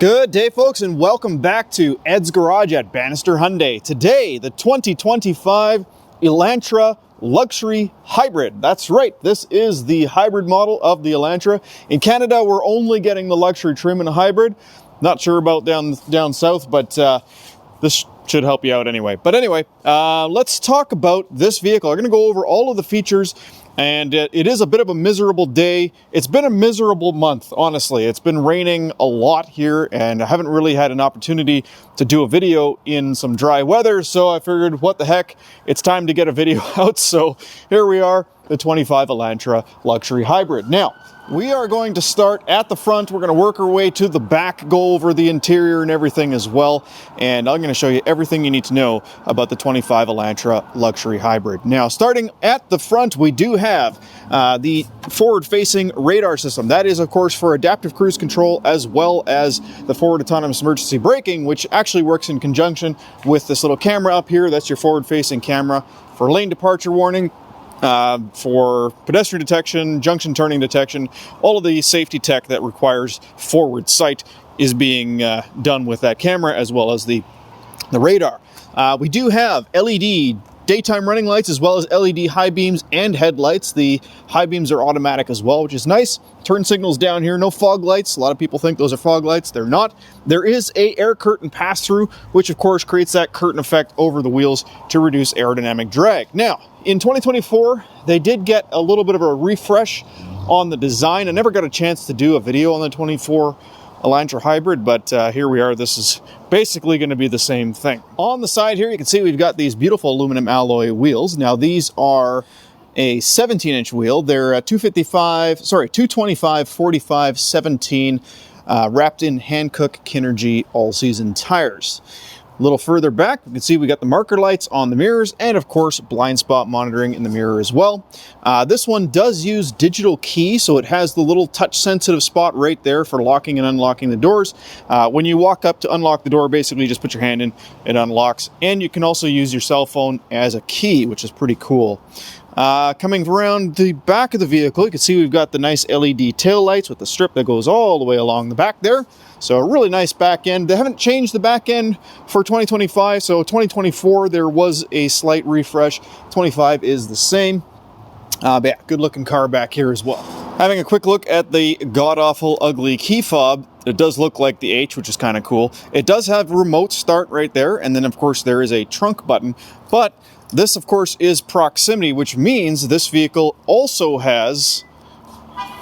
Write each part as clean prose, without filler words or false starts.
Good day, folks, and welcome back to Ed's Garage at Bannister Hyundai. Today, the 2025 Elantra Luxury Hybrid. That's right, this is the hybrid model of the Elantra. In Canada, we're only getting the luxury trim in a hybrid. Not sure about down south, but this should help you out anyway. But anyway, let's talk about this vehicle. We're going to go over all of the features. And it is a bit of a miserable day. It's been a miserable month, honestly. It's been raining a lot here, and I haven't really had an opportunity to do a video in some dry weather, so I figured, what the heck, it's time to get a video out. So here we are, the 25 Elantra Luxury Hybrid. Now, we are going to start at the front. We're going to work our way to the back, go over the interior and everything as well. And I'm going to show you everything you need to know about the 25 Elantra Luxury Hybrid. Now, starting at the front, we do have the forward-facing radar system. That is, of course, for adaptive cruise control, as well as the forward autonomous emergency braking, which actually works in conjunction with this little camera up here. That's your forward-facing camera for lane departure warning, for pedestrian detection, junction turning detection. All of the safety tech that requires forward sight is being done with that camera, as well as the radar. We do have LED daytime running lights, as well as LED high beams and headlights. The high beams are automatic as well, which is nice. Turn signals down here, no fog lights. A lot of people think those are fog lights. They're not. There is a air curtain pass-through, which of course creates that curtain effect over the wheels to reduce aerodynamic drag. Now, in 2024, they did get a little bit of a refresh on the design. I never got a chance to do a video on the 24 Elantra Hybrid, but here we are. This is basically going to be the same thing. On the side here, you can see we've got these beautiful aluminum alloy wheels. Now, these are a 17-inch wheel. They're 225, 45, 17, wrapped in Hankook Kinergy all-season tires. A little further back, you can see we got the marker lights on the mirrors, and of course blind spot monitoring in the mirror as well. This one does use digital key, so it has the little touch sensitive spot right there for locking and unlocking the doors. When you walk up to unlock the door, basically just put your hand in, it unlocks, and you can also use your cell phone as a key, which is pretty cool. Coming around the back of the vehicle, you can see we've got the nice LED tail lights with the strip that goes all the way along the back there. So a really nice back end. They haven't changed the back end for 2025, so 2024 there was a slight refresh. 25 is the same. But yeah, good looking car back here as well. Having a quick look at the god-awful ugly key fob, it does look like the H, which is kind of cool. It does have remote start right there, and then of course there is a trunk button, but this of course is proximity, which means this vehicle also has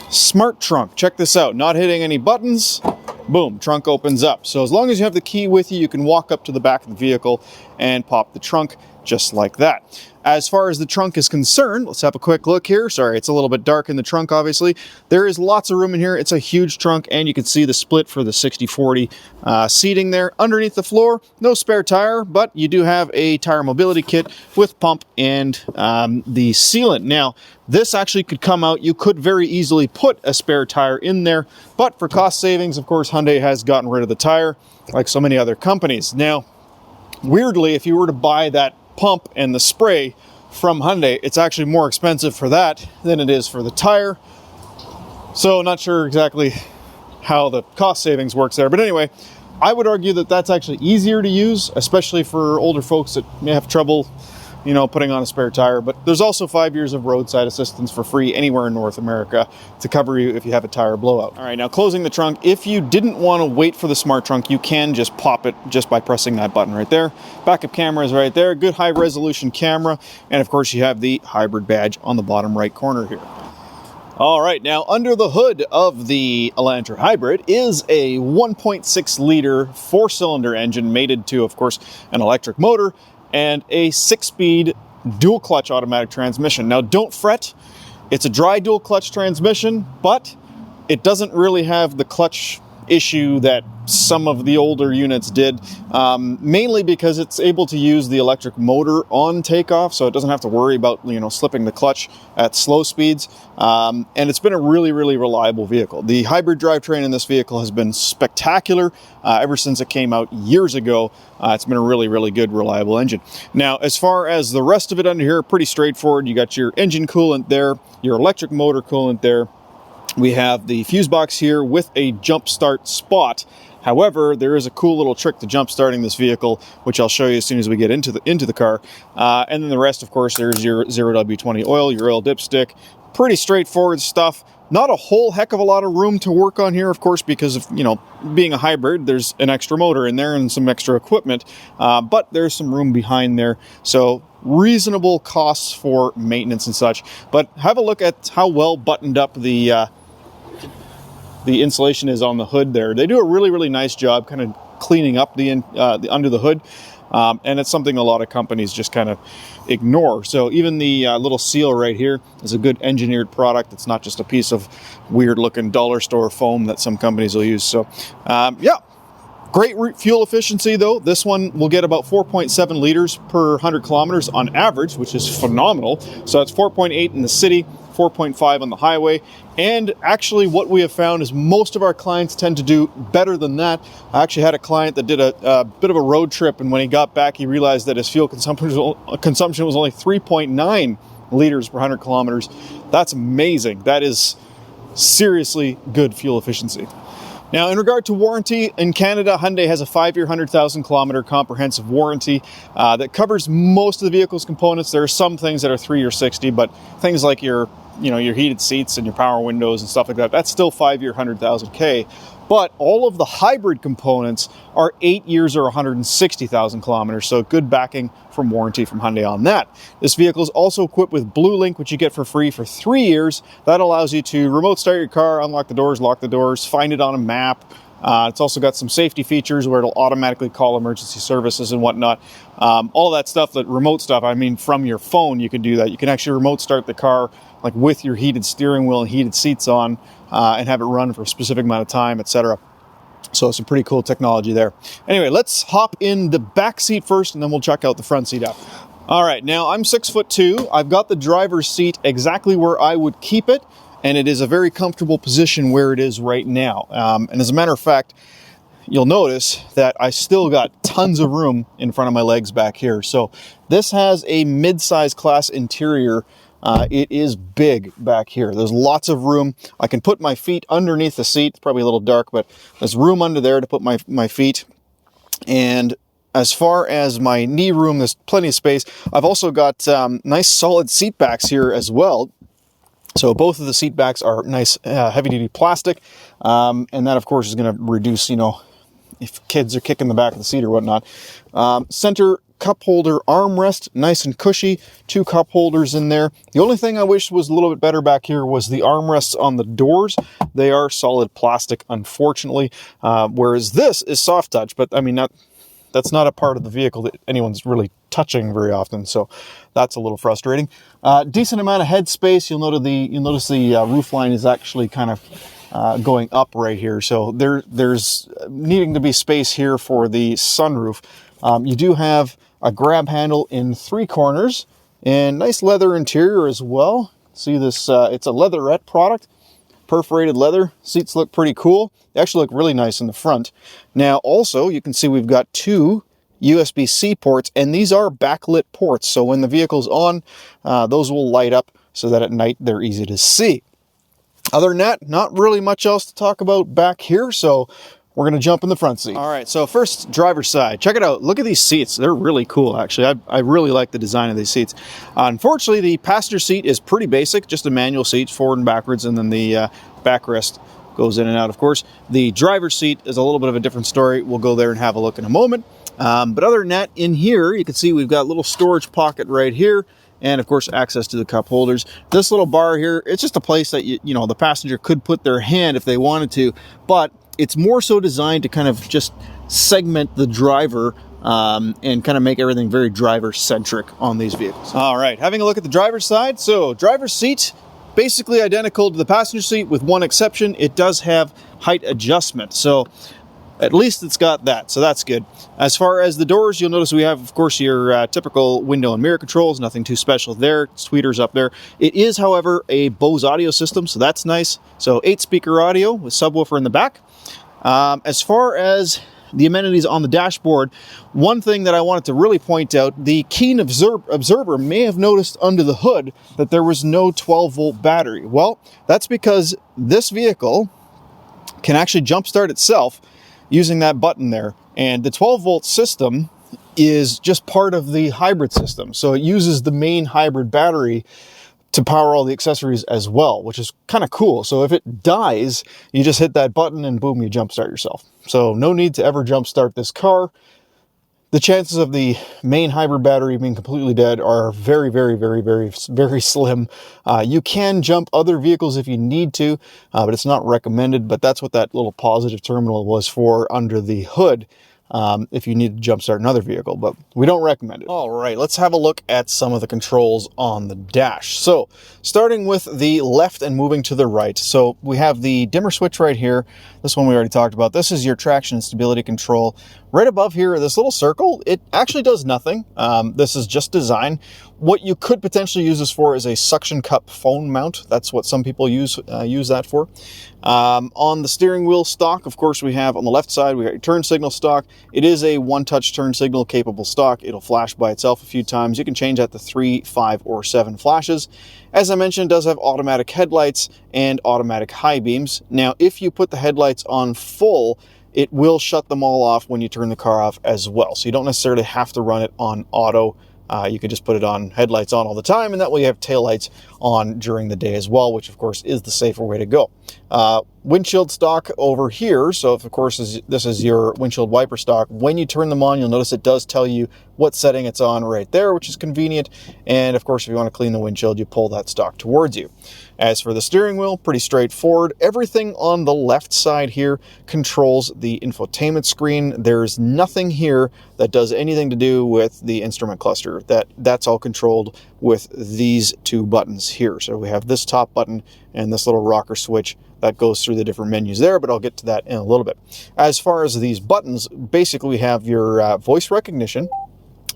smart trunk. Check this out, not hitting any buttons. Boom, trunk opens up. So as long as you have the key with you, you can walk up to the back of the vehicle and pop the trunk just like that. As far as the trunk is concerned, let's have a quick look here. Sorry, it's a little bit dark in the trunk, obviously. There is lots of room in here. It's a huge trunk, and you can see the split for the 60/40 seating there. Underneath the floor, no spare tire, but you do have a tire mobility kit with pump and the sealant. Now, this actually could come out. You could very easily put a spare tire in there, but for cost savings, of course, Hyundai has gotten rid of the tire, like so many other companies. Now, weirdly, if you were to buy that pump and the spray from Hyundai, it's actually more expensive for that than it is for the tire. So not sure exactly how the cost savings works there. But anyway, I would argue that that's actually easier to use, especially for older folks that may have trouble, you know, putting on a spare tire. But there's also 5 years of roadside assistance for free anywhere in North America to cover you if you have a tire blowout. All right, now closing the trunk. If you didn't want to wait for the smart trunk, you can just pop it just by pressing that button right there. Backup camera is right there. Good high resolution camera. And of course you have the hybrid badge on the bottom right corner here. All right, now under the hood of the Elantra Hybrid is a 1.6 liter 4-cylinder engine mated to, of course, an electric motor and a 6-speed dual clutch automatic transmission. Now don't fret, it's a dry dual clutch transmission, but it doesn't really have the clutch issue that some of the older units did, mainly because it's able to use the electric motor on takeoff, so it doesn't have to worry about, you know, slipping the clutch at slow speeds. And it's been a really, really reliable vehicle. The hybrid drivetrain in this vehicle has been spectacular ever since it came out years ago. It's been a really, really good, reliable engine. Now, as far as the rest of it under here, pretty straightforward. You got your engine coolant there, your electric motor coolant there. We have the fuse box here with a jump start spot However, there is a cool little trick to jump starting this vehicle, which I'll show you as soon as we get into the car. And then the rest, of course, there's your 0W20 oil, your oil dipstick. Pretty straightforward stuff. Not a whole heck of a lot of room to work on here, of course, because of, you know, being a hybrid, there's an extra motor in there and some extra equipment, but there's some room behind there. So reasonable costs for maintenance and such. But have a look at how well buttoned up the insulation is on the hood there. They do a really, really nice job kind of cleaning up the under the hood. And it's something a lot of companies just kind of ignore. So even the little seal right here is a good engineered product. It's not just a piece of weird looking dollar store foam that some companies will use. So yeah, great fuel efficiency though. This one will get about 4.7 liters per 100 kilometers on average, which is phenomenal. So that's 4.8 in the city, 4.5 on the highway. And actually what we have found is most of our clients tend to do better than that. I actually had a client that did a bit of a road trip, and when he got back, he realized that his fuel consumption was only 3.9 liters per 100 kilometers. That's amazing. That is seriously good fuel efficiency. Now, in regard to warranty, in Canada, Hyundai has a 5-year, 100,000 kilometer comprehensive warranty that covers most of the vehicle's components. There are some things that are 3 or 60, but things like your heated seats and your power windows and stuff like that, that's still 5-year, 100,000 K. But all of the hybrid components are 8 years or 160,000 kilometers, so good backing from warranty from Hyundai on that. This vehicle is also equipped with Blue Link, which you get for free for 3 years. That allows you to remote start your car, unlock the doors, lock the doors, find it on a map. It's also got some safety features where it'll automatically call emergency services and whatnot. All that stuff, that remote stuff, I mean, from your phone you can do that. You can actually remote start the car like with your heated steering wheel and heated seats on, and have it run for a specific amount of time, etc. So some pretty cool technology there. Anyway, let's hop in the back seat first, and then we'll check out the front seat after. All right, now I'm 6'2". I've got the driver's seat exactly where I would keep it, and it is a very comfortable position where it is right now. And as a matter of fact, you'll notice that I still got tons of room in front of my legs back here. So this has a mid-size class interior. It is big back here. There's lots of room. I can put my feet underneath the seat. It's probably a little dark, but there's room under there to put my feet. And as far as my knee room, there's plenty of space. I've also got nice solid seat backs here as well. So both of the seat backs are nice heavy-duty plastic. And that, of course, is going to reduce, if kids are kicking the back of the seat or whatnot. Center cup holder armrest, nice and cushy, 2 cup holders in there. The only thing I wish was a little bit better back here was the armrests on the doors. They are solid plastic, unfortunately, whereas this is soft touch, but I mean, that's not a part of the vehicle that anyone's really touching very often, so that's a little frustrating. Decent amount of headspace. You'll notice the roof line is actually kind of going up right here, so there's needing to be space here for the sunroof. You do have a grab handle in 3 corners and nice leather interior as well. See this, it's a leatherette product, perforated leather. Seats look pretty cool. They actually look really nice in the front. Now also you can see we've got 2 USB-C ports, and these are backlit ports. So when the vehicle's on, those will light up so that at night they're easy to see. Other than that, not really much else to talk about back here. So we're going to jump in the front seat. All right, so first, driver's side. Check it out. Look at these seats. They're really cool, actually. I really like the design of these seats. Unfortunately, the passenger seat is pretty basic, just a manual seat, forward and backwards, and then the backrest goes in and out, of course. The driver's seat is a little bit of a different story. We'll go there and have a look in a moment. But other than that, in here, you can see we've got a little storage pocket right here, and of course, access to the cup holders. This little bar here, it's just a place that the passenger could put their hand if they wanted to, but it's more so designed to kind of just segment the driver and kind of make everything very driver-centric on these vehicles. All right, having a look at the driver's side. So driver's seat, basically identical to the passenger seat with one exception. It does have height adjustment. So at least it's got that, so that's good. As far as the doors, you'll notice we have, of course, your typical window and mirror controls. Nothing too special there. Tweeters up there. It is, however, a Bose audio system, so that's nice. So 8-speaker audio with subwoofer in the back. As far as the amenities on the dashboard, one thing that I wanted to really point out, the keen observer may have noticed under the hood that there was no 12-volt battery. Well, that's because this vehicle can actually jumpstart itself using that button there. And the 12-volt system is just part of the hybrid system. So it uses the main hybrid battery to power all the accessories as well, which is kind of cool. So if it dies, you just hit that button and boom, you jumpstart yourself. So no need to ever jumpstart this car. The chances of the main hybrid battery being completely dead are very, very, very, very, very slim. You can jump other vehicles if you need to, but it's not recommended. But that's what that little positive terminal was for under the hood, if you need to jumpstart another vehicle, but we don't recommend it. All right, let's have a look at some of the controls on the dash. So starting with the left and moving to the right. So we have the dimmer switch right here. This one we already talked about. This is your traction and stability control. Right above here, this little circle, it actually does nothing. This is just design. What you could potentially use this for is a suction cup phone mount. That's what some people use that for. On the steering wheel stock, of course, we have on the left side, we got your turn signal stock. It is a one-touch turn signal capable stock. It'll flash by itself a few times. You can change that to 3, 5, or 7 flashes. As I mentioned, it does have automatic headlights and automatic high beams. Now, if you put the headlights on full, it will shut them all off when you turn the car off as well. So you don't necessarily have to run it on auto. You can just put it on headlights on all the time, and that way you have taillights on during the day as well, which of course is the safer way to go. Windshield stock over here. So if, of course, this is your windshield wiper stock. When you turn them on, you'll notice it does tell you what setting it's on right there, which is convenient. And of course, if you want to clean the windshield, you pull that stock towards you. As for the steering wheel, pretty straightforward. Everything on the left side here controls the infotainment screen. There's nothing here that does anything to do with the instrument cluster. That's all controlled with these two buttons here. So we have this top button and this little rocker switch that goes through the different menus there, but I'll get to that in a little bit. As far as these buttons, basically we have your voice recognition.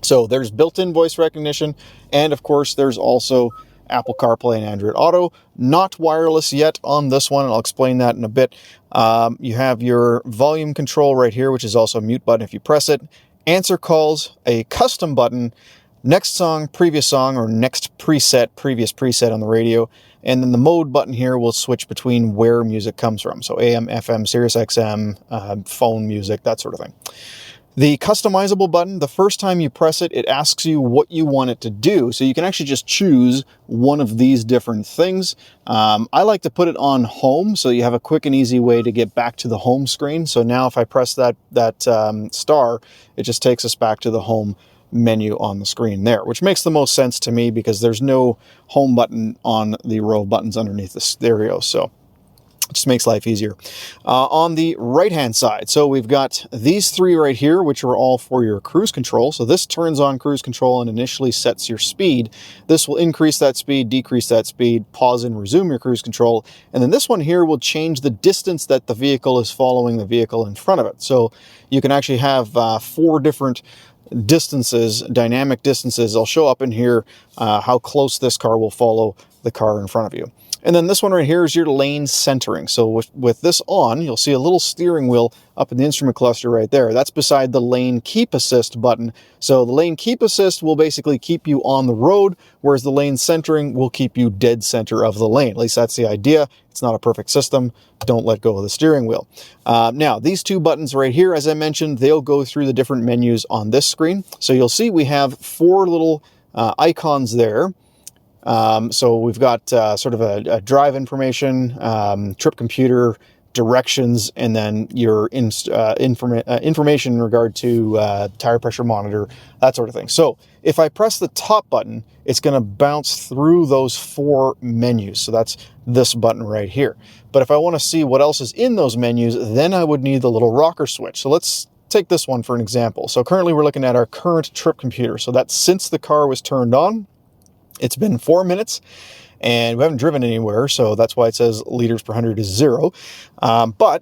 So there's built-in voice recognition, and of course there's also Apple CarPlay and Android Auto. Not wireless yet on this one, and I'll explain that in a bit. You have your volume control right here, which is also a mute button if you press it. Answer calls, a custom button, next song, previous song, or next preset, previous preset on the radio. And then the mode button here will switch between where music comes from. So AM, FM, Sirius XM, phone music, that sort of thing. The customizable button, the first time you press it, it asks you what you want it to do. So you can actually just choose one of these different things. I like to put it on home, so you have a quick and easy way to get back to the home screen. So now if I press that star, it just takes us back to the home menu on the screen there, which makes the most sense to me because there's no home button on the row of buttons underneath the stereo. So it just makes life easier. On the right-hand side, so we've got these three right here, which are all for your cruise control. So this turns on cruise control and initially sets your speed. This will increase that speed, decrease that speed, pause and resume your cruise control. And then this one here will change the distance that the vehicle is following the vehicle in front of it. So you can actually have 4 different distances, dynamic distances. I'll show up in here how close this car will follow the car in front of you. And then this one right here is your lane centering. So with this on, you'll see a little steering wheel up in the instrument cluster right there. That's beside the lane keep assist button. So the lane keep assist will basically keep you on the road, whereas the lane centering will keep you dead center of the lane. At least that's the idea. It's not a perfect system. Don't let go of the steering wheel. Now, these two buttons right here, as I mentioned, they'll go through the different menus on this screen. So you'll see we have 4 little icons there. So we've got sort of a drive information, trip computer, directions, and then your information in regard to tire pressure monitor, that sort of thing. So if I press the top button, it's going to bounce through those 4 menus. So that's this button right here. But if I want to see what else is in those menus, then I would need the little rocker switch. So let's take this one for an example. So currently we're looking at our current trip computer. So that's since the car was turned on. It's been 4 minutes and we haven't driven anywhere, so that's why it says liters per 100 is 0. But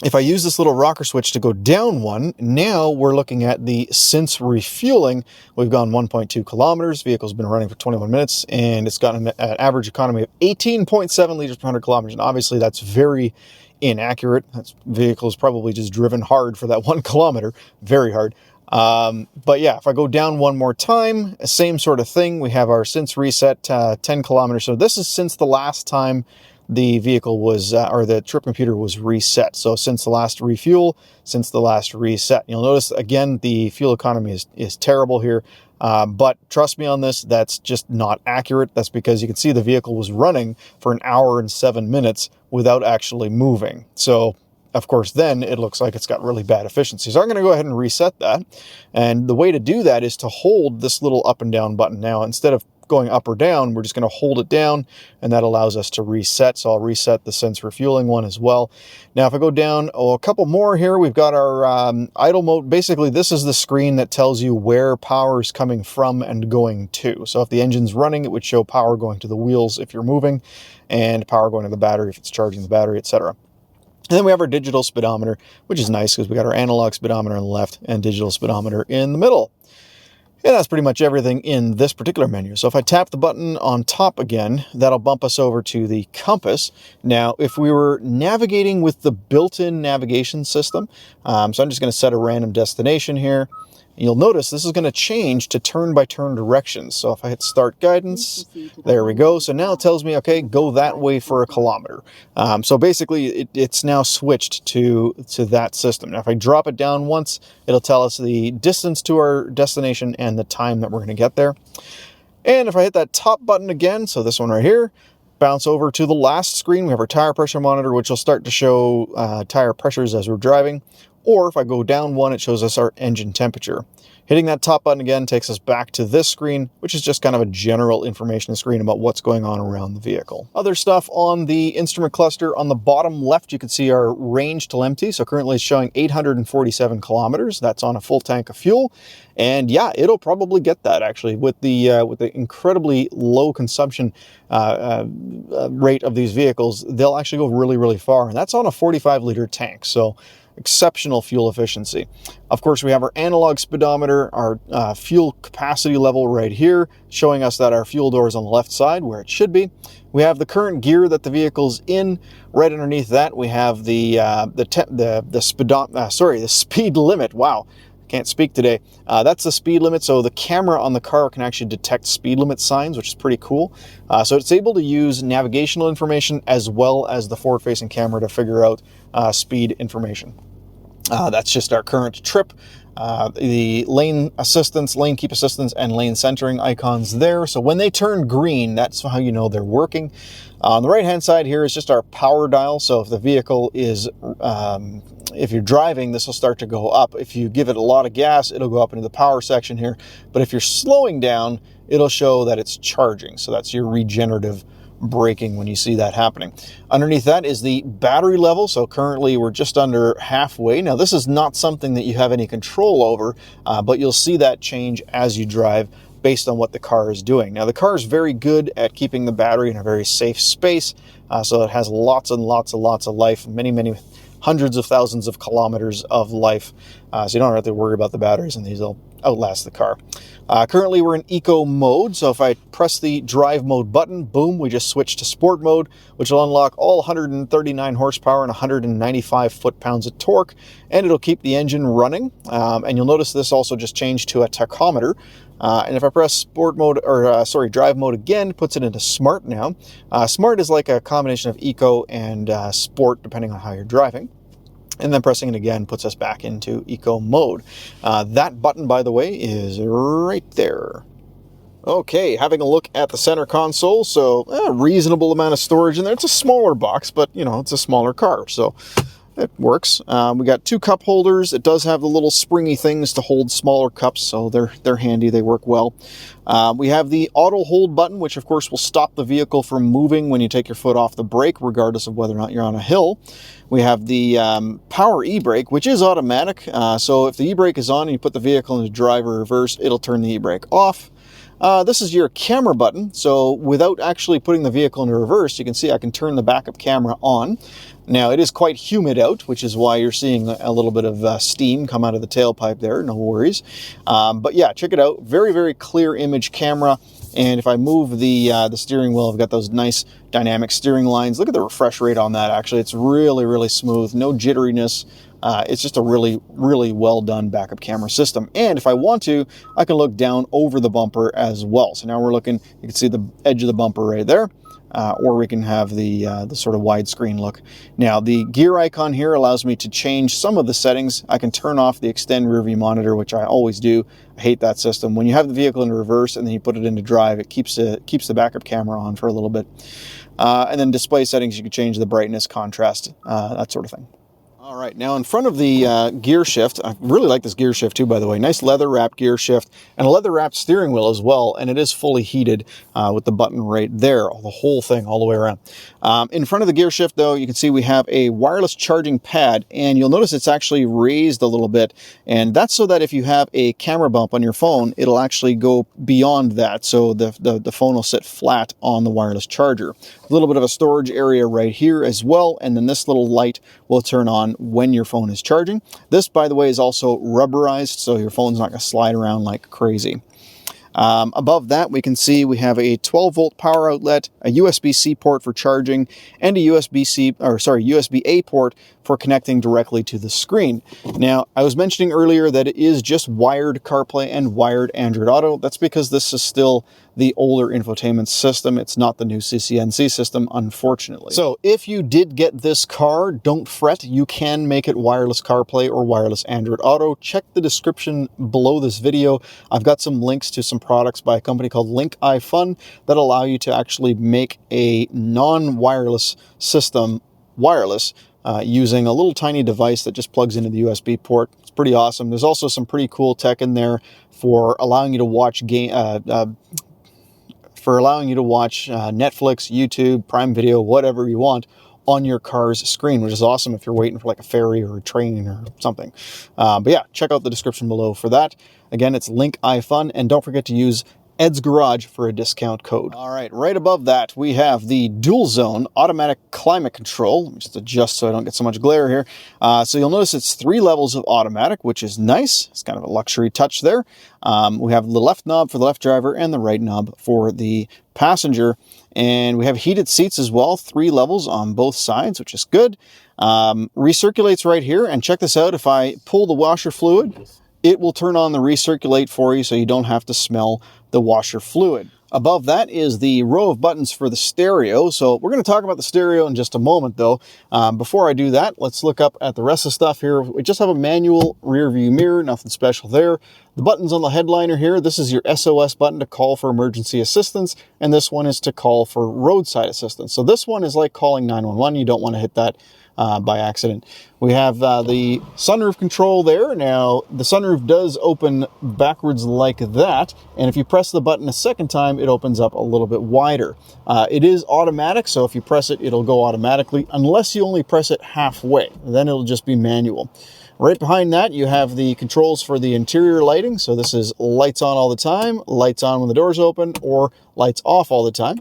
if I use this little rocker switch to go down 1, now we're looking at the since refueling. We've gone 1.2 kilometers. Vehicle's been running for 21 minutes, and it's got an average economy of 18.7 liters per 100 kilometers. And obviously that's very inaccurate. That vehicle is probably just driven hard for that 1 kilometer, very hard. But yeah, if I go down 1 more time, same sort of thing. We have our since reset 10 kilometers. So this is since the last time the vehicle was, or the trip computer was reset. So since the last refuel, since the last reset. You'll notice, again, the fuel economy is terrible here. But trust me on this, that's just not accurate. That's because you can see the vehicle was running for 1 hour and 7 minutes without actually moving. So, of course, then it looks like it's got really bad efficiency. So I'm going to go ahead and reset that. And the way to do that is to hold this little up and down button. Now, instead of going up or down, we're just going to hold it down, and that allows us to reset. So I'll reset the sense refueling one as well. Now, if I go down a couple more here, we've got our idle mode. Basically, this is the screen that tells you where power is coming from and going to. So if the engine's running, it would show power going to the wheels if you're moving, and power going to the battery if it's charging the battery, etc. And then we have our digital speedometer, which is nice because we got our analog speedometer on the left and digital speedometer in the middle. And that's pretty much everything in this particular menu. So if I tap the button on top again, that'll bump us over to the compass. Now, if we were navigating with the built-in navigation system, so I'm just going to set a random destination here. You'll notice this is going to change to turn-by-turn directions. So if I hit Start Guidance, there we go. So now it tells me, okay, go that way for 1 kilometer. So basically, it's now switched to that system. Now, if I drop it down once, it'll tell us the distance to our destination and the time that we're going to get there. And if I hit that top button again, so this one right here, bounce over to the last screen. We have our tire pressure monitor, which will start to show tire pressures as we're driving. Or if I go down one, it shows us our engine temperature. Hitting that top button again takes us back to this screen, which is just kind of a general information screen about what's going on around the vehicle. Other stuff on the instrument cluster, on the bottom left, you can see our range till empty. So currently it's showing 847 kilometers. That's on a full tank of fuel. And yeah, it'll probably get that actually with the incredibly low consumption rate of these vehicles. They'll actually go really, really far. And that's on a 45-liter tank. So exceptional fuel efficiency. Of course, we have our analog speedometer, our fuel capacity level right here, showing us that our fuel door is on the left side where it should be. We have the current gear that the vehicle's in. Right underneath that, we have the speed limit. Wow, can't speak today. That's the speed limit. So the camera on the car can actually detect speed limit signs, which is pretty cool. So it's able to use navigational information as well as the forward-facing camera to figure out speed information. That's just our current trip. The lane assistance, lane keep assistance, and lane centering icons there. So when they turn green, that's how you know they're working. On the right-hand side here is just our power dial. So if the vehicle is, if you're driving, this will start to go up. If you give it a lot of gas, it'll go up into the power section here. But if you're slowing down, it'll show that it's charging. So that's your regenerative braking when you see that happening. Underneath that is the battery level. So currently we're just under halfway. Now this is not something that you have any control over, but you'll see that change as you drive based on what the car is doing. Now the car is very good at keeping the battery in a very safe space. So it has lots and lots and lots of life, many hundreds of thousands of kilometers of life. So you don't have to worry about the batteries, and these will outlast the car. Currently we're in eco mode, so if I press the drive mode button, boom, we just switch to sport mode, which will unlock all 139 horsepower and 195 foot-pounds of torque, and it'll keep the engine running. And you'll notice this also just changed to a tachometer. And if I press sport mode, or drive mode again, it puts it into smart now. Smart is like a combination of eco and sport, depending on how you're driving. And then pressing it again puts us back into eco mode. That button, by the way, is right there. Okay, having a look at the center console. So a reasonable amount of storage in there. It's a smaller box, but you know, it's a smaller car, so it works. We got 2 cup holders. It does have the little springy things to hold smaller cups, so they're handy. They work well. We have the auto hold button, which of course will stop the vehicle from moving when you take your foot off the brake, regardless of whether or not you're on a hill. We have the power e-brake, which is automatic. So if the e-brake is on and you put the vehicle into drive or reverse, it'll turn the e-brake off. This is your camera button. So without actually putting the vehicle into reverse, you can see I can turn the backup camera on. Now it is quite humid out, which is why you're seeing a little bit of steam come out of the tailpipe there. No worries. But yeah, check it out. Very, very clear image camera. And if I move the steering wheel, I've got those nice dynamic steering lines. Look at the refresh rate on that. Actually, it's really, really smooth. No jitteriness. It's just a really, really well done backup camera system. And if I want to, I can look down over the bumper as well. So now we're looking, you can see the edge of the bumper right there. or we can have the sort of widescreen look. Now, the gear icon here allows me to change some of the settings. I can turn off the extend rear view monitor, which I always do. I hate that system. When you have the vehicle in reverse and then you put it into drive, it keeps the backup camera on for a little bit. And then display settings, you can change the brightness, contrast, that sort of thing. All right, now in front of the gear shift, I really like this gear shift too, by the way. Nice leather-wrapped gear shift and a leather-wrapped steering wheel as well, and it is fully heated with the button right there, the whole thing all the way around. In front of the gear shift, though, you can see we have a wireless charging pad, and you'll notice it's actually raised a little bit, and that's so that if you have a camera bump on your phone, it'll actually go beyond that, so the phone will sit flat on the wireless charger. A little bit of a storage area right here as well, and then this little light will turn on when your phone is charging. This, by the way, is also rubberized, so your phone's not going to slide around like crazy. Above that, we can see we have a 12-volt power outlet, a USB-C port for charging, and a USB-A port for connecting directly to the screen. Now, I was mentioning earlier that it is just wired CarPlay and wired Android Auto. That's because this is still the older infotainment system. It's not the new CCNC system, unfortunately. So if you did get this car, don't fret. You can make it wireless CarPlay or wireless Android Auto. Check the description below this video. I've got some links to some products by a company called Link-iFun that allow you to actually make a non-wireless system wireless using a little tiny device that just plugs into the USB port. It's pretty awesome. There's also some pretty cool tech in there for allowing you to watch Netflix, YouTube, Prime Video, whatever you want on your car's screen, which is awesome if you're waiting for like a ferry or a train or something. But yeah, check out the description below for that. Again, it's Link-iFun, and don't forget to use Ed's Garage for a discount code. All right, right above that, we have the dual zone automatic climate control. Let me just adjust so I don't get so much glare here. So you'll notice it's 3 levels of automatic, which is nice. It's kind of a luxury touch there. We have the left knob for the left driver and the right knob for the passenger. And we have heated seats as well, 3 levels on both sides, which is good. Recirculates right here. And check this out, if I pull the washer fluid, it will turn on the recirculate for you so you don't have to smell the washer fluid. Above that is the row of buttons for the stereo. So we're going to talk about the stereo in just a moment, though. Before I do that, let's look up at the rest of the stuff here. We just have a manual rear view mirror, nothing special there. The buttons on the headliner here, this is your SOS button to call for emergency assistance, and this one is to call for roadside assistance. So this one is like calling 911. You don't want to hit that by accident. We have the sunroof control there. Now, the sunroof does open backwards like that, and if you press the button a second time, it opens up a little bit wider. It is automatic, so if you press it, it'll go automatically, unless you only press it halfway. Then it'll just be manual. Right behind that, you have the controls for the interior lighting. So this is lights on all the time, lights on when the doors open, or lights off all the time.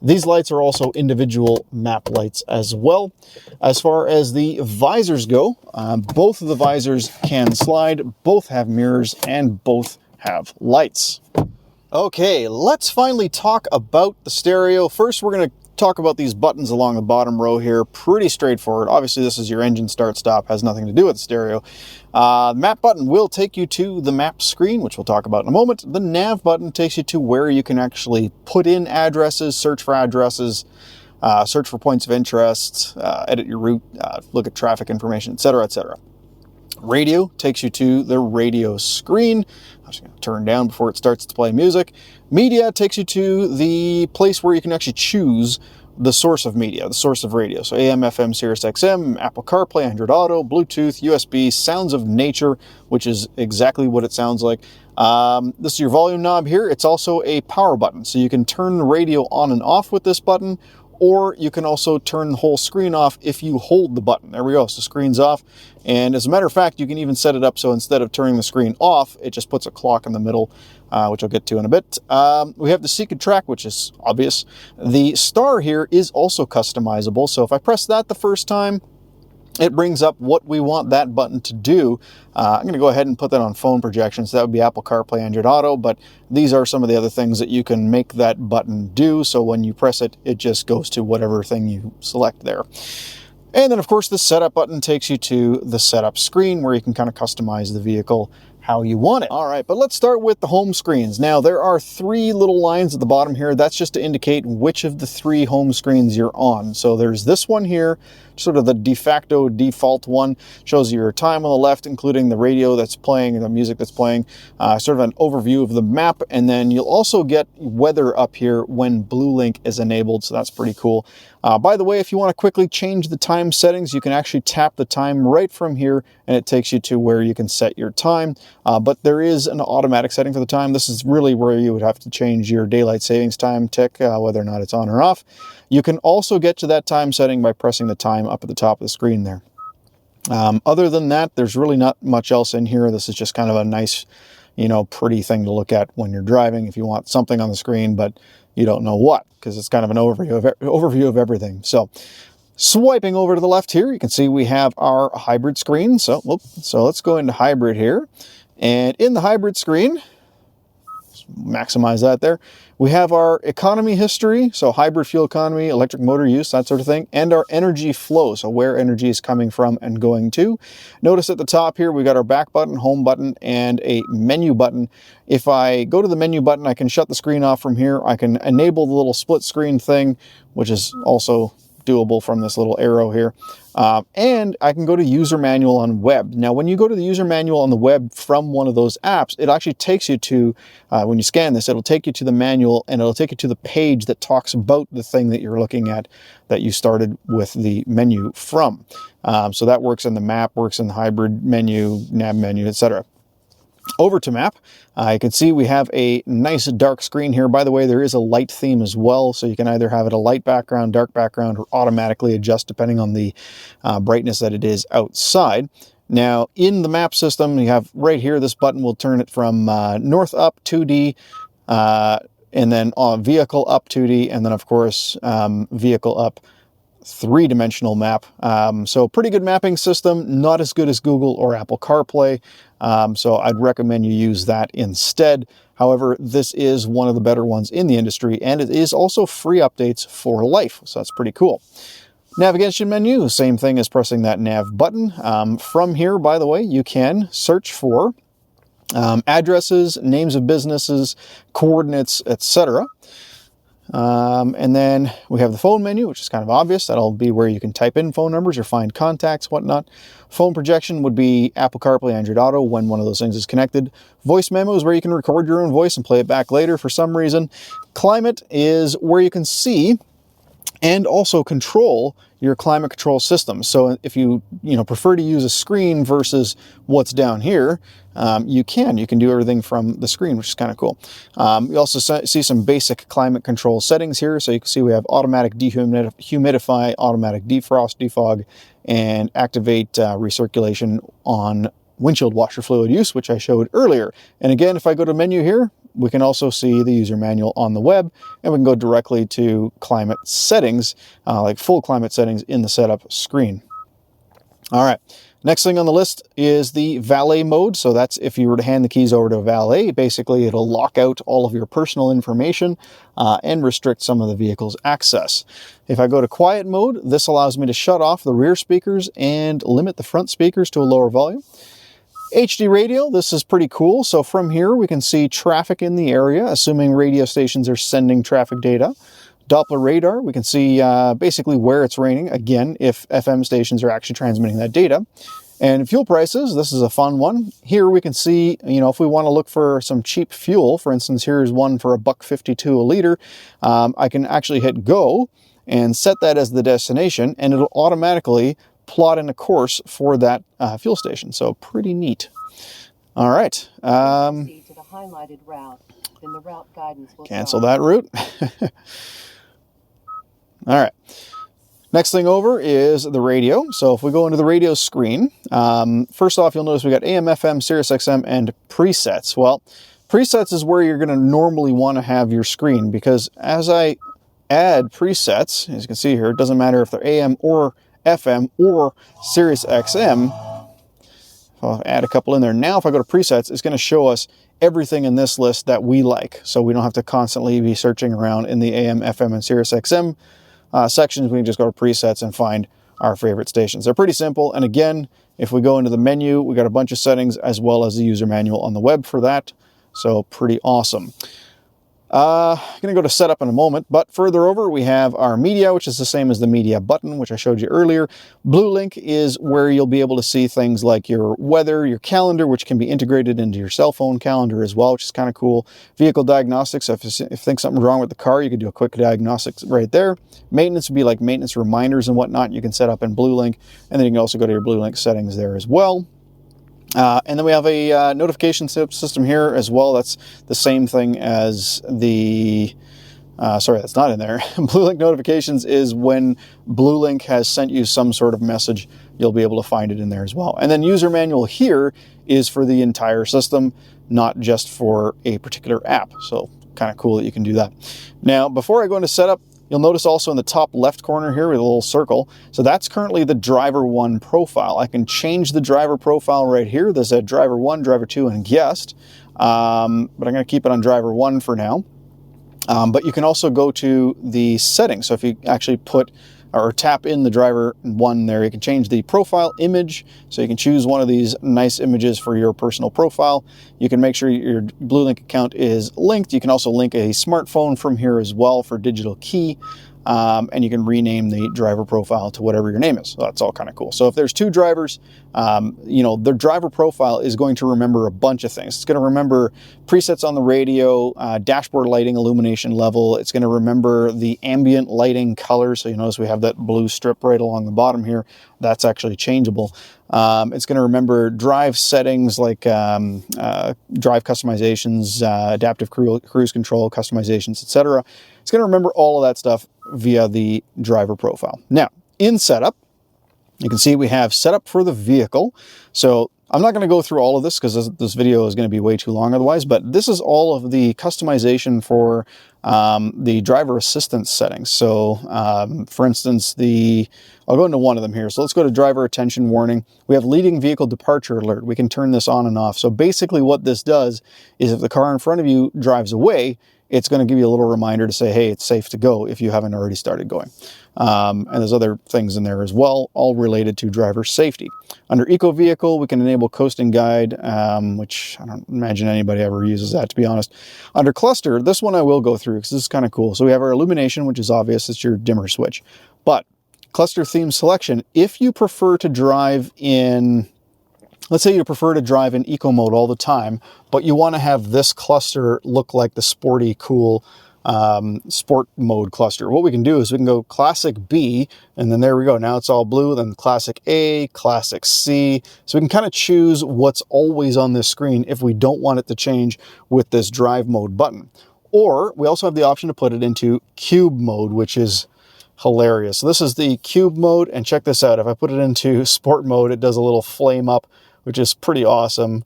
These lights are also individual map lights as well. As far as the visors go, both of the visors can slide, both have mirrors, and both have lights. Okay, let's finally talk about the stereo. First, we're going to talk about these buttons along the bottom row here. Pretty straightforward. Obviously, this is your engine start stop, has nothing to do with the stereo. The map button will take you to the map screen, which we'll talk about in a moment. The nav button takes you to where you can actually put in addresses, search for addresses, search for points of interest, edit your route, look at traffic information, etc., etc. Radio takes you to the radio screen. I'm just going to turn down before it starts to play music. Media takes you to the place where you can actually choose the source of media, the source of radio. So AM, FM, Sirius XM, Apple CarPlay, Android Auto, Bluetooth, USB, Sounds of Nature, which is exactly what it sounds like. This is your volume knob here. It's also a power button. So you can turn the radio on and off with this button, or you can also turn the whole screen off if you hold the button. There we go, so screen's off. And as a matter of fact, you can even set it up so instead of turning the screen off, it just puts a clock in the middle, which I'll get to in a bit. We have the seek and track, which is obvious. The star here is also customizable, so if I press that the first time, it brings up what we want that button to do. I'm going to go ahead and put that on phone projections. That would be Apple CarPlay, Android Auto, but these are some of the other things that you can make that button do. So when you press it, it just goes to whatever thing you select there. And then, of course, the setup button takes you to the setup screen where you can kind of customize the vehicle how you want it. All right, but let's start with the home screens. Now, there are 3 little lines at the bottom here. That's just to indicate which of the 3 home screens you're on. So there's this one here, sort of the de facto default one, shows your time on the left, including the radio that's playing, the music that's playing, sort of an overview of the map, and then you'll also get weather up here when Blue Link is enabled, so that's pretty cool. By the way, if you want to quickly change the time settings, you can actually tap the time right from here, and it takes you to where you can set your time. But there is an automatic setting for the time. This is really where you would have to change your daylight savings time tick, whether or not it's on or off. You can also get to that time setting by pressing the time up at the top of the screen there. Other than that, there's really not much else in here. This is just kind of a nice, pretty thing to look at when you're driving if you want something on the screen, but you don't know what, because it's kind of an overview of everything. So swiping over to the left here, you can see we have our hybrid screen. So let's go into hybrid here. And in the hybrid screen, maximize that there, we have our economy history, so hybrid fuel economy, electric motor use, that sort of thing, and our energy flow, so where energy is coming from and going to. Notice at the top here, we got our back button, home button, and a menu button. If I go to the menu button, I can shut the screen off from here. I can enable the little split screen thing, which is also doable from this little arrow here. And I can go to user manual on web. Now, when you go to the user manual on the web from one of those apps, it actually takes you to, when you scan this, it'll take you to the manual, and it'll take you to the page that talks about the thing that you're looking at that you started with the menu from. So that works in the map, works in the hybrid menu, nav menu, etc. Over to map, you can see we have a nice dark screen here. By the way, there is a light theme as well, so you can either have it a light background, dark background, or automatically adjust depending on the brightness that it is outside. Now, in the map system, you have right here, this button will turn it from north up 2D, and then on vehicle up 2D, and then of course vehicle up 3-dimensional map. So pretty good mapping system, not as good as Google or Apple CarPlay. So I'd recommend you use that instead. However, this is one of the better ones in the industry, and it is also free updates for life. So that's pretty cool. Navigation menu, same thing as pressing that nav button. From here, by the way, you can search for addresses, names of businesses, coordinates, etc. And then we have the phone menu, which is kind of obvious. That'll be where you can type in phone numbers or find contacts, whatnot. Phone projection would be Apple CarPlay, Android Auto when one of those things is connected. Voice memo is where you can record your own voice and play it back later for some reason. Climate is where you can see and also control your climate control system. So if you prefer to use a screen versus what's down here, you can do everything from the screen, which is kind of cool. You also see some basic climate control settings here. So you can see we have automatic dehumidify, automatic defrost, defog, and activate recirculation on windshield washer fluid use, which I showed earlier. And again, if I go to menu here, we can also see the user manual on the web, and we can go directly to climate settings, like full climate settings in the setup screen. All right, next thing on the list is the valet mode. So that's if you were to hand the keys over to a valet, basically it'll lock out all of your personal information and restrict some of the vehicle's access. If I go to quiet mode, this allows me to shut off the rear speakers and limit the front speakers to a lower volume. HD radio, this is pretty cool. So from here, we can see traffic in the area, assuming radio stations are sending traffic data. Doppler radar, we can see basically where it's raining, again, if FM stations are actually transmitting that data. And fuel prices, this is a fun one. Here we can see, if we want to look for some cheap fuel, for instance, here's one for $1.52 a liter. I can actually hit go and set that as the destination, and it'll automatically plot in a course for that fuel station. So pretty neat. All right. Cancel that route. All right. Next thing over is the radio. So if we go into the radio screen, first off, you'll notice we got AM, FM, Sirius XM, and presets. Well, presets is where you're going to normally want to have your screen, because as I add presets, as you can see here, it doesn't matter if they're AM or FM or Sirius XM. I'll add a couple in there. Now, if I go to presets, it's going to show us everything in this list that we like. So we don't have to constantly be searching around in the AM, FM, and Sirius XM sections. We can just go to presets and find our favorite stations. They're pretty simple. And again, if we go into the menu, we got a bunch of settings as well as the user manual on the web for that. So pretty awesome. I'm going to go to setup in a moment, but further over we have our media, which is the same as the media button, which I showed you earlier. Blue Link is where you'll be able to see things like your weather, your calendar, which can be integrated into your cell phone calendar as well, which is kind of cool. Vehicle diagnostics, if you think something's wrong with the car, you can do a quick diagnostics right there. Maintenance would be like maintenance reminders and whatnot you can set up in Blue Link, and then you can also go to your Blue Link settings there as well. And then we have a notification system here as well. That's the same thing as the, sorry, that's not in there. Blue Link notifications is when Blue Link has sent you some sort of message. You'll be able to find it in there as well. And then user manual here is for the entire system, not just for a particular app. So kind of cool that you can do that. Now, before I go into setup, you'll notice also in the top left corner here with a little circle. So that's currently the driver 1 profile. I can change the driver profile right here. There's a driver 1, driver 2, and guest. But I'm going to keep it on driver 1 for now. But you can also go to the settings. So if you actually put or tap in the driver 1 there, you can change the profile image. So you can choose one of these nice images for your personal profile. You can make sure your Blue Link account is linked. You can also link a smartphone from here as well for digital key. And you can rename the driver profile to whatever your name is. So that's all kind of cool. So if there's 2 drivers, their driver profile is going to remember a bunch of things. It's going to remember presets on the radio, dashboard lighting, illumination level. It's going to remember the ambient lighting color. So you notice we have that blue strip right along the bottom here. That's actually changeable. It's going to remember drive settings like drive customizations, adaptive cruise control customizations, etc. It's going to remember all of that stuff via the driver profile. Now, in setup, you can see we have setup for the vehicle. So I'm not going to go through all of this because this video is going to be way too long otherwise, but this is all of the customization for the driver assistance settings. So for instance, I'll go into one of them here. So let's go to driver attention warning. We have leading vehicle departure alert. We can turn this on and off. So basically what this does is if the car in front of you drives away, it's going to give you a little reminder to say, hey, it's safe to go if you haven't already started going. And there's other things in there as well, all related to driver safety. Under Eco Vehicle, we can enable Coasting Guide, which I don't imagine anybody ever uses that, to be honest. Under Cluster, this one I will go through because this is kind of cool. So we have our illumination, which is obvious. It's your dimmer switch. But Cluster Theme Selection, if you prefer to drive in... Let's say you prefer to drive in eco mode all the time, but you want to have this cluster look like the sporty, cool sport mode cluster. What we can do is we can go classic B, and then there we go. Now it's all blue, then classic A, classic C. So we can kind of choose what's always on this screen if we don't want it to change with this drive mode button. Or we also have the option to put it into cube mode, which is hilarious. So this is the cube mode, and check this out. If I put it into sport mode, it does a little flame up, which is pretty awesome.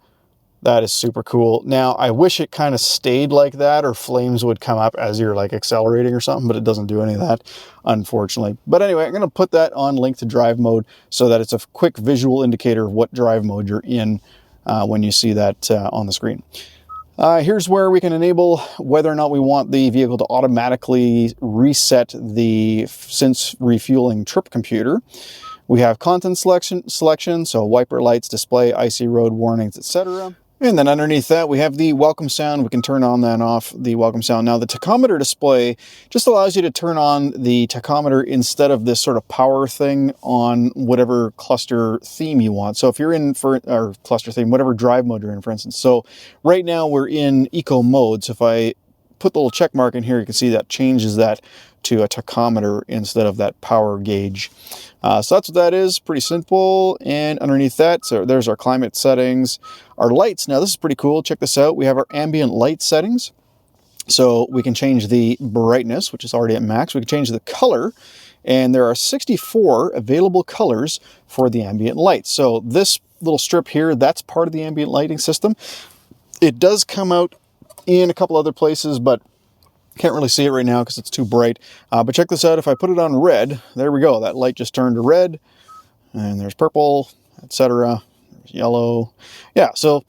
That is super cool. Now, I wish it kind of stayed like that, or flames would come up as you're like accelerating or something, but it doesn't do any of that, unfortunately. But anyway, I'm going to put that on link to drive mode so that it's a quick visual indicator of what drive mode you're in when you see that on the screen. Here's where we can enable whether or not we want the vehicle to automatically reset the since refueling trip computer. We have content selection, so wiper lights, display, icy road warnings, etc. And then underneath that, we have the welcome sound. We can turn on and off the welcome sound. Now, the tachometer display just allows you to turn on the tachometer instead of this sort of power thing on whatever cluster theme you want. So if you're in or cluster theme, whatever drive mode you're in, for instance. So right now we're in eco mode. So if I put the little check mark in here, you can see that changes that to a tachometer instead of that power gauge. So that's what that is, pretty simple. And underneath that, so there's our climate settings. Our lights, now this is pretty cool, check this out. We have our ambient light settings. So we can change the brightness, which is already at max. We can change the color, and there are 64 available colors for the ambient light. So this little strip here, that's part of the ambient lighting system. It does come out in a couple other places, but can't really see it right now because it's too bright. But check this out. If I put it on red, there we go. That light just turned to red. And there's purple, etc. There's yellow. Yeah, so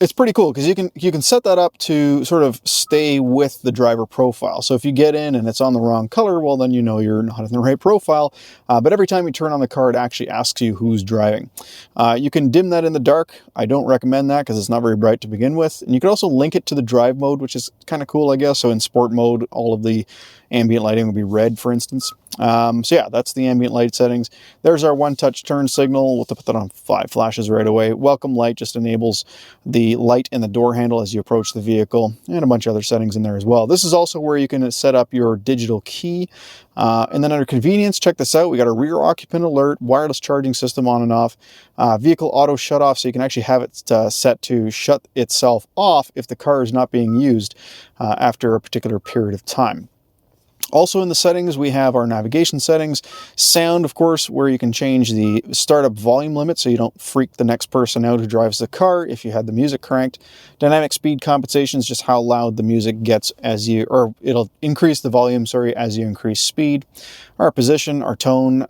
it's pretty cool because you can set that up to sort of stay with the driver profile. So if you get in and it's on the wrong color, well, then you know you're not in the right profile. But every time you turn on the car, it actually asks you who's driving. You can dim that in the dark. I don't recommend that because it's not very bright to begin with. And you can also link it to the drive mode, which is kind of cool, I guess. So in sport mode, all of the ambient lighting will be red, for instance. So yeah, that's the ambient light settings. There's our one-touch turn signal. We'll put that on 5 flashes right away. Welcome light just enables the light in the door handle as you approach the vehicle, and a bunch of other settings in there as well. This is also where you can set up your digital key. And then under convenience, check this out. We got a rear occupant alert, wireless charging system on and off, vehicle auto shut off, so you can actually have it set to shut itself off if the car is not being used after a particular period of time. Also in the settings, we have our navigation settings, sound, of course, where you can change the startup volume limit so you don't freak the next person out who drives the car if you had the music cranked. Dynamic speed compensation is just how loud the music gets or it'll increase the volume, as you increase speed. Our position, our tone,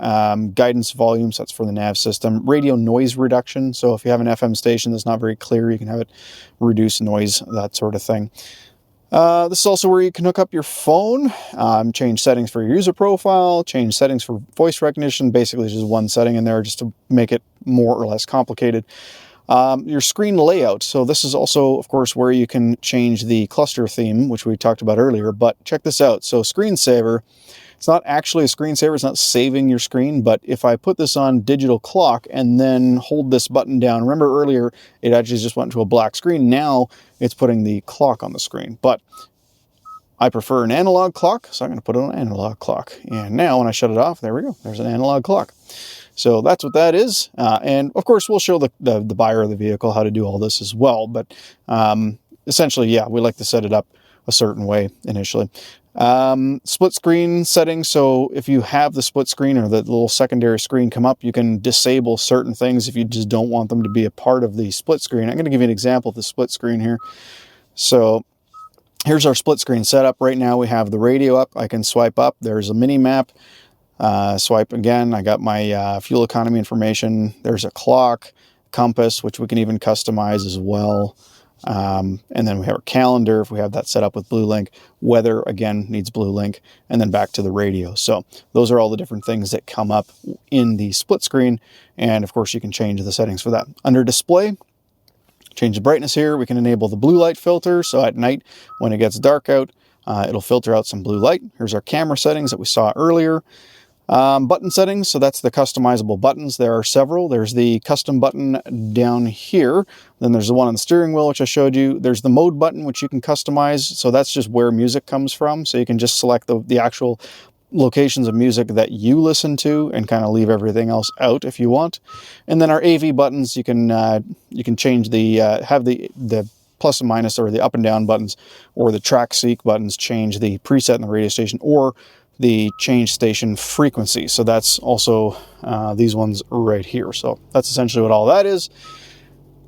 guidance volumes, that's for the nav system. Radio noise reduction, so if you have an FM station that's not very clear, you can have it reduce noise, that sort of thing. This is also where you can hook up your phone, change settings for your user profile, change settings for voice recognition. Basically, just one setting in there just to make it more or less complicated. Your screen layout. So this is also, of course, where you can change the cluster theme, which we talked about earlier. But check this out. So screensaver. It's not actually a screensaver, it's not saving your screen, but if I put this on digital clock and then hold this button down, remember earlier it actually just went to a black screen, now it's putting the clock on the screen. But I prefer an analog clock, so I'm going to put it on an analog clock. And now when I shut it off, there we go, there's an analog clock. So that's what that is. And of course, we'll show the buyer of the vehicle how to do all this as well. But essentially, yeah, we like to set it up a certain way initially. Split screen settings. So if you have the split screen or the little secondary screen come up, you can disable certain things if you just don't want them to be a part of the split screen. I'm going to give you an example of the split screen here. So here's our split screen setup. Right now we have the radio up. I can swipe up. There's a mini map. Swipe again. I got my fuel economy information. There's a clock, compass, which we can even customize as well. And then we have our calendar if we have that set up with BlueLink. Weather, again, needs BlueLink. And then back to the radio. So those are all the different things that come up in the split screen. And of course, you can change the settings for that. Under display, change the brightness here. We can enable the blue light filter. So at night, when it gets dark out, it'll filter out some blue light. Here's our camera settings that we saw earlier. Button settings, so that's the customizable buttons. There are several. There's the custom button down here. Then there's the one on the steering wheel, which I showed you. There's the mode button, which you can customize. So that's just where music comes from. So you can just select the actual locations of music that you listen to and kind of leave everything else out if you want. And then our AV buttons, you can change have the plus and minus, or the up and down buttons, or the track seek buttons change the preset in the radio station, or the change station frequency. So that's also these ones right here. So that's essentially what all that is.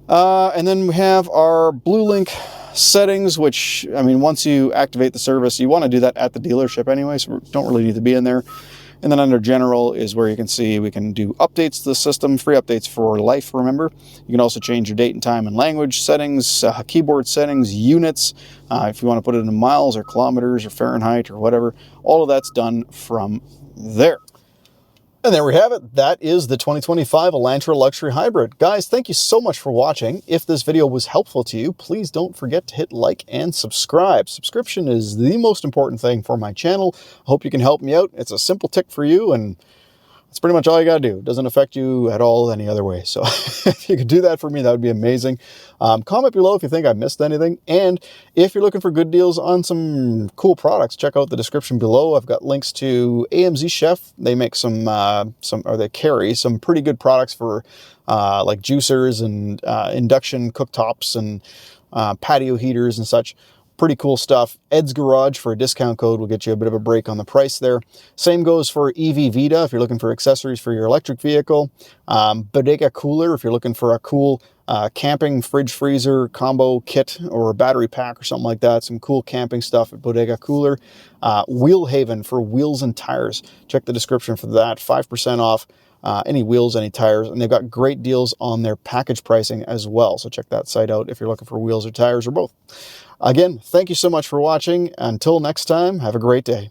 And then we have our BlueLink settings, which, I mean, once you activate the service, you want to do that at the dealership anyway, so we don't really need to be in there. And then under general is where you can see we can do updates to the system, free updates for life, remember. You can also change your date and time and language settings, keyboard settings, units, if you want to put it in miles or kilometers or Fahrenheit or whatever. All of that's done from there. And there we have it. That is the 2025 Elantra Luxury Hybrid. Guys, thank you so much for watching. If this video was helpful to you, please don't forget to hit like and subscribe. Subscription is the most important thing for my channel. I hope you can help me out. It's a simple tick for you, and that's pretty much all you got to do. It doesn't affect you at all any other way. So if you could do that for me, that would be amazing. Comment below if you think I missed anything. And if you're looking for good deals on some cool products, check out the description below. I've got links to AMZ Chef. They make they carry some pretty good products for like juicers and induction cooktops and patio heaters and such. Pretty cool stuff. Ed's Garage for a discount code will get you a bit of a break on the price there. Same goes for EV Vita if you're looking for accessories for your electric vehicle. Bodega Cooler if you're looking for a cool camping fridge freezer combo kit or a battery pack or something like that. Some cool camping stuff at Bodega Cooler. Wheel Haven for wheels and tires. Check the description for that. 5% off any wheels, any tires, and they've got great deals on their package pricing as well. So check that site out if you're looking for wheels or tires or both. Again, thank you so much for watching. Until next time, have a great day.